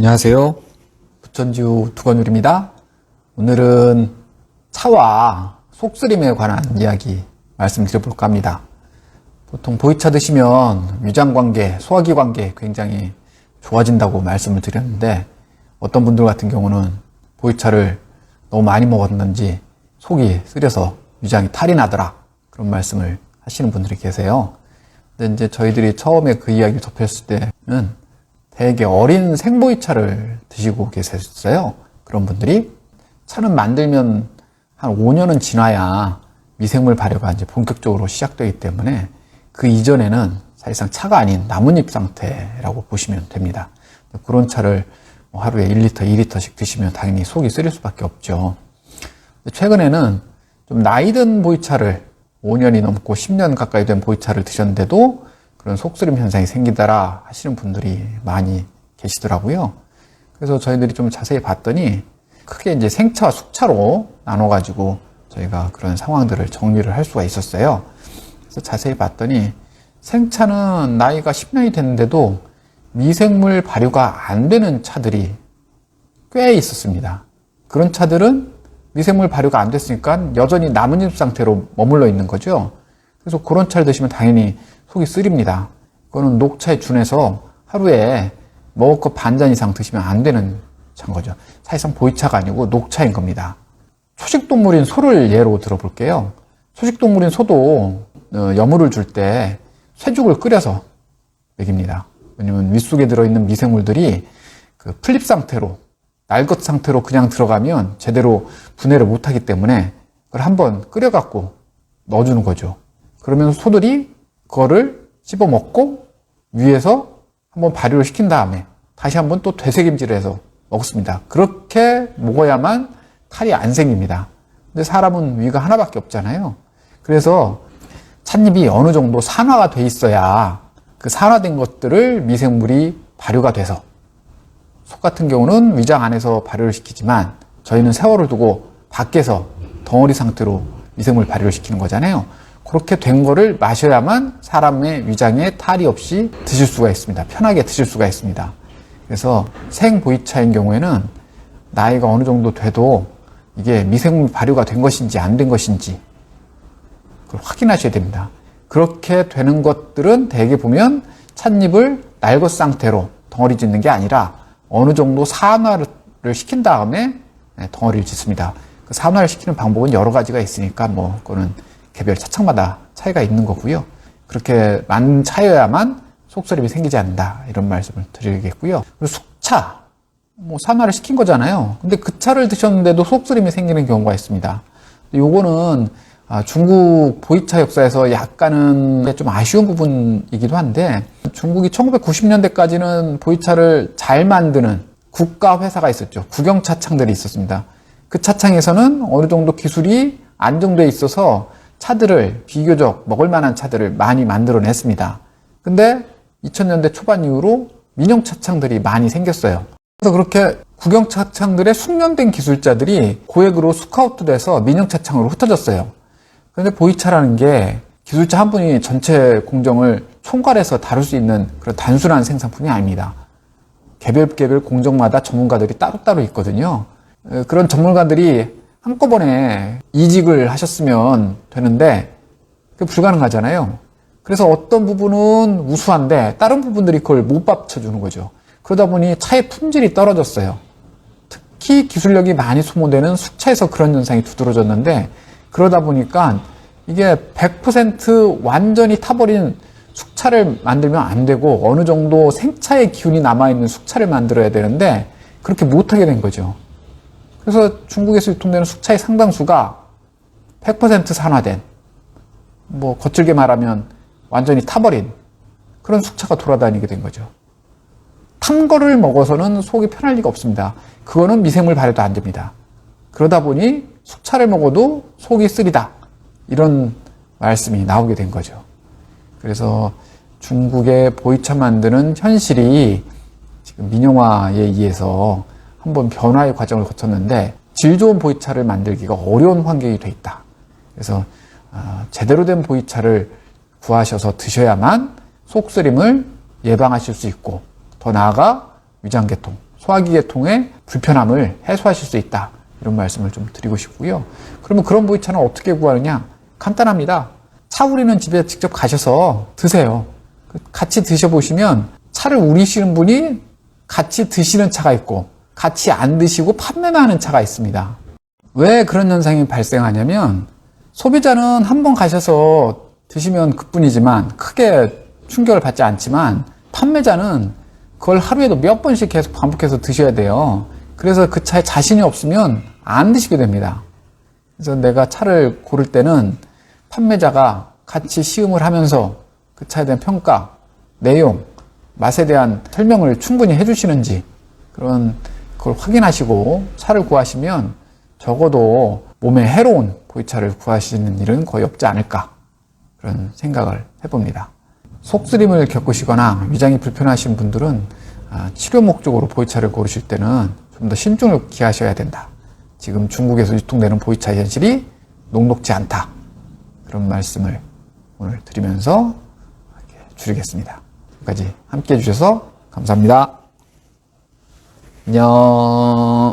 안녕하세요. 부천지우 두건율입니다. 오늘은 차와 속쓰림에 관한 이야기 말씀드려볼까 합니다. 보통 보이차 드시면 위장관계, 소화기관계 굉장히 좋아진다고 말씀을 드렸는데 어떤 분들 같은 경우는 보이차를 너무 많이 먹었는지 속이 쓰려서 위장이 탈이 나더라 그런 말씀을 하시는 분들이 계세요. 근데 이제 저희들이 처음에 그 이야기를 접했을 때는 되게 어린 생보이차를 드시고 계셨어요. 그런 분들이 차는 만들면 한 5년은 지나야 미생물 발효가 이제 본격적으로 시작되기 때문에 그 이전에는 사실상 차가 아닌 나뭇잎 상태라고 보시면 됩니다. 그런 차를 하루에 1리터, 2리터씩 드시면 당연히 속이 쓰릴 수밖에 없죠. 최근에는 좀 나이 든 보이차를 5년이 넘고 10년 가까이 된 보이차를 드셨는데도 그런 속쓰림 현상이 생기더라 하시는 분들이 많이 계시더라고요. 그래서 저희들이 좀 자세히 봤더니 크게 이제 생차와 숙차로 나눠가지고 저희가 그런 상황들을 정리를 할 수가 있었어요. 그래서 자세히 봤더니 생차는 나이가 10년이 됐는데도 미생물 발효가 안 되는 차들이 꽤 있었습니다. 그런 차들은 미생물 발효가 안 됐으니까 여전히 나뭇잎 상태로 머물러 있는 거죠. 그래서 그런 차를 드시면 당연히 속이 쓰립니다. 그거는 녹차에 준해서 하루에 먹을 것 반잔 이상 드시면 안 되는 차인 거죠. 사실상 보이차가 아니고 녹차인 겁니다. 초식동물인 소를 예로 들어볼게요. 초식동물인 소도 여물을 줄 때 쇠죽을 끓여서 먹입니다. 왜냐면 윗속에 들어있는 미생물들이 그 플립 상태로, 날 것 상태로 그냥 들어가면 제대로 분해를 못하기 때문에 그걸 한번 끓여갖고 넣어주는 거죠. 그러면 소들이 그거를 씹어 먹고 위에서 한번 발효를 시킨 다음에 다시 한번 또 되새김질을 해서 먹습니다. 그렇게 먹어야만 탈이 안 생깁니다. 근데 사람은 위가 하나밖에 없잖아요. 그래서 찻잎이 어느 정도 산화가 돼 있어야 그 산화된 것들을 미생물이 발효가 돼서 속 같은 경우는 위장 안에서 발효를 시키지만 저희는 세월을 두고 밖에서 덩어리 상태로 미생물 발효를 시키는 거잖아요. 그렇게 된 거를 마셔야만 사람의 위장에 탈이 없이 드실 수가 있습니다. 편하게 드실 수가 있습니다. 그래서 생보이차인 경우에는 나이가 어느 정도 돼도 이게 미생물 발효가 된 것인지 안 된 것인지 그걸 확인하셔야 됩니다. 그렇게 되는 것들은 대개 보면 찻잎을 날것 상태로 덩어리 짓는 게 아니라 어느 정도 산화를 시킨 다음에 덩어리를 짓습니다. 그 산화를 시키는 방법은 여러 가지가 있으니까 그거는 개별 차창마다 차이가 있는 거고요. 그렇게 많은 차여야만 속쓰림이 생기지 않는다 이런 말씀을 드리겠고요. 그리고 숙차, 산화를 시킨 거잖아요. 근데 그 차를 드셨는데도 속쓰림이 생기는 경우가 있습니다. 요거는 중국 보이차 역사에서 약간은 좀 아쉬운 부분이기도 한데 중국이 1990년대까지는 보이차를 잘 만드는 국가 회사가 있었죠. 국영 차창들이 있었습니다. 그 차창에서는 어느 정도 기술이 안정돼 있어서 차들을 비교적 먹을 만한 차들을 많이 만들어냈습니다. 근데 2000년대 초반 이후로 민영 차창들이 많이 생겼어요. 그래서 그렇게 국영 차창들의 숙련된 기술자들이 고액으로 스카우트 돼서 민영 차창으로 흩어졌어요. 그런데 보이차라는 게 기술자 한 분이 전체 공정을 총괄해서 다룰 수 있는 그런 단순한 생산품이 아닙니다. 개별 공정마다 전문가들이 따로따로 있거든요. 그런 전문가들이 한꺼번에 이직을 하셨으면 되는데 그게 불가능하잖아요. 그래서 어떤 부분은 우수한데 다른 부분들이 그걸 못 받쳐주는 거죠. 그러다 보니 차의 품질이 떨어졌어요. 특히 기술력이 많이 소모되는 숙차에서 그런 현상이 두드러졌는데 그러다 보니까 이게 100% 완전히 타버린 숙차를 만들면 안 되고 어느 정도 생차의 기운이 남아있는 숙차를 만들어야 되는데 그렇게 못하게 된 거죠. 그래서 중국에서 유통되는 숙차의 상당수가 100% 산화된, 거칠게 말하면 완전히 타버린 그런 숙차가 돌아다니게 된 거죠. 탄 거를 먹어서는 속이 편할 리가 없습니다. 그거는 미생물 발효도 안 됩니다. 그러다 보니 숙차를 먹어도 속이 쓰리다. 이런 말씀이 나오게 된 거죠. 그래서 중국의 보이차 만드는 현실이 지금 민영화에 의해서 한번 변화의 과정을 거쳤는데 질 좋은 보이차를 만들기가 어려운 환경이 돼 있다. 그래서 제대로 된 보이차를 구하셔서 드셔야만 속쓰림을 예방하실 수 있고 더 나아가 위장계통, 소화기계통의 불편함을 해소하실 수 있다. 이런 말씀을 좀 드리고 싶고요. 그러면 그런 보이차는 어떻게 구하느냐? 간단합니다. 차우리는 집에 직접 가셔서 드세요. 같이 드셔보시면 차를 우리시는 분이 같이 드시는 차가 있고 같이 안 드시고 판매만 하는 차가 있습니다. 왜 그런 현상이 발생하냐면 소비자는 한 번 가셔서 드시면 그뿐이지만 크게 충격을 받지 않지만 판매자는 그걸 하루에도 몇 번씩 계속 반복해서 드셔야 돼요. 그래서 그 차에 자신이 없으면 안 드시게 됩니다. 그래서 내가 차를 고를 때는 판매자가 같이 시음을 하면서 그 차에 대한 평가, 내용, 맛에 대한 설명을 충분히 해주시는지 그걸 확인하시고 차를 구하시면 적어도 몸에 해로운 보이차를 구하시는 일은 거의 없지 않을까 그런 생각을 해봅니다. 속쓰림을 겪으시거나 위장이 불편하신 분들은 치료 목적으로 보이차를 고르실 때는 좀 더 신중을 기하셔야 된다. 지금 중국에서 유통되는 보이차 현실이 녹록지 않다. 그런 말씀을 오늘 드리면서 줄이겠습니다. 여기까지 함께 해주셔서 감사합니다. 안녕.